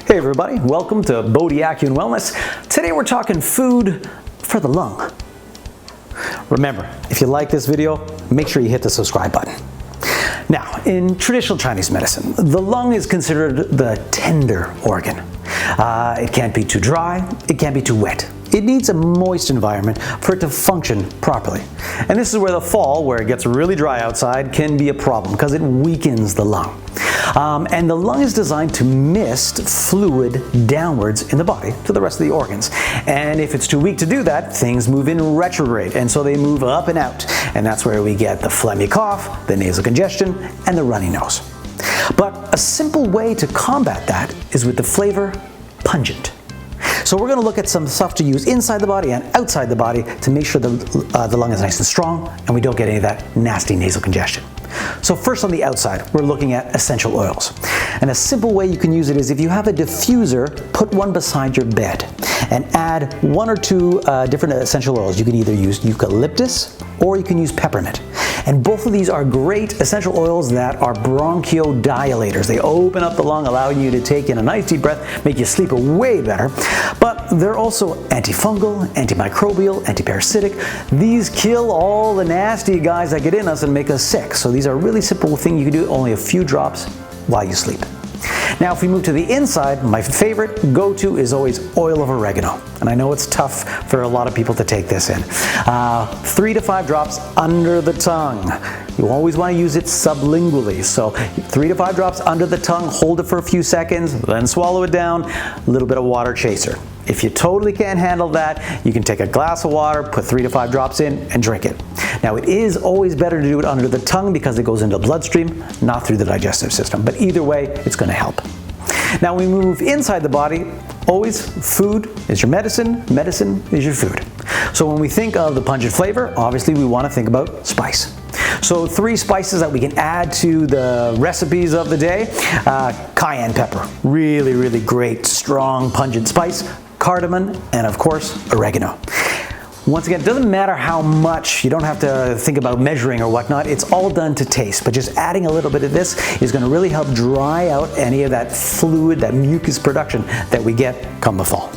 Hey everybody, welcome to Bodiacu Wellness. Today we're talking food for the lung. Remember, if you like this video, make sure you hit the subscribe button. Now, in traditional Chinese medicine, the lung is considered the tender organ. It can't be too dry, it can't be too wet. It needs a moist environment for it to function properly. And this is where the fall, where it gets really dry outside, can be a problem because it weakens the lung. And the lung is designed to mist fluid downwards in the body to the rest of the organs. And if it's too weak to do that, things move in retrograde, and so they move up and out. And that's where we get the phlegmy cough, the nasal congestion, and the runny nose. But a simple way to combat that is with the flavor pungent. So we're going to look at some stuff to use inside the body and outside the body to make sure the lung is nice and strong and we don't get any of that nasty nasal congestion. So first on the outside, we're looking at essential oils. And a simple way you can use it is if you have a diffuser, put one beside your bed and add one or two different essential oils. You can either use eucalyptus or you can use peppermint. And both of these are great essential oils that are bronchodilators. They open up the lung, allowing you to take in a nice deep breath, make you sleep way better. But they're also antifungal, antimicrobial, antiparasitic. These kill all the nasty guys that get in us and make us sick. So these are a really simple thing you can do, only a few drops while you sleep. Now, if we move to the inside, my favorite go-to is always oil of oregano. And I know it's tough for a lot of people to take this in. 3 to 5 drops under the tongue. You always want to use it sublingually. So 3 to 5 drops under the tongue, hold it for a few seconds, then swallow it down, a little bit of water chaser. If you totally can't handle that, you can take a glass of water, put 3 to 5 drops in, and drink it. Now, it is always better to do it under the tongue because it goes into the bloodstream, not through the digestive system. But either way, it's going to help. Now, we move inside the body. Always, food is your medicine, medicine is your food. So when we think of the pungent flavor, obviously we want to think about spice. So 3 spices that we can add to the recipes of the day. Cayenne pepper, really, really great, strong, pungent spice. Cardamom, and of course, oregano. Once again, it doesn't matter how much, you don't have to think about measuring or whatnot, it's all done to taste, but just adding a little bit of this is going to really help dry out any of that fluid, that mucus production that we get come the fall.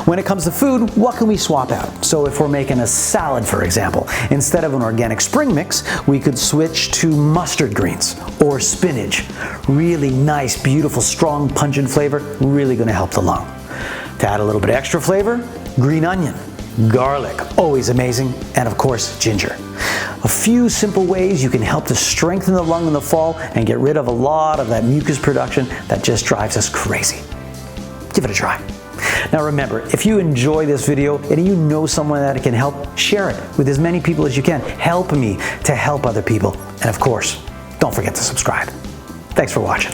When it comes to food, what can we swap out? So if we're making a salad, for example, instead of an organic spring mix, we could switch to mustard greens or spinach. Really nice, beautiful, strong, pungent flavor, really going to help the lung. To add a little bit of extra flavor, green onion, garlic, always amazing, and of course, ginger. A few simple ways you can help to strengthen the lung in the fall and get rid of a lot of that mucus production that just drives us crazy. Give it a try. Now remember, if you enjoy this video and you know someone that it can help, share it with as many people as you can. Help me to help other people. And of course, don't forget to subscribe. Thanks for watching.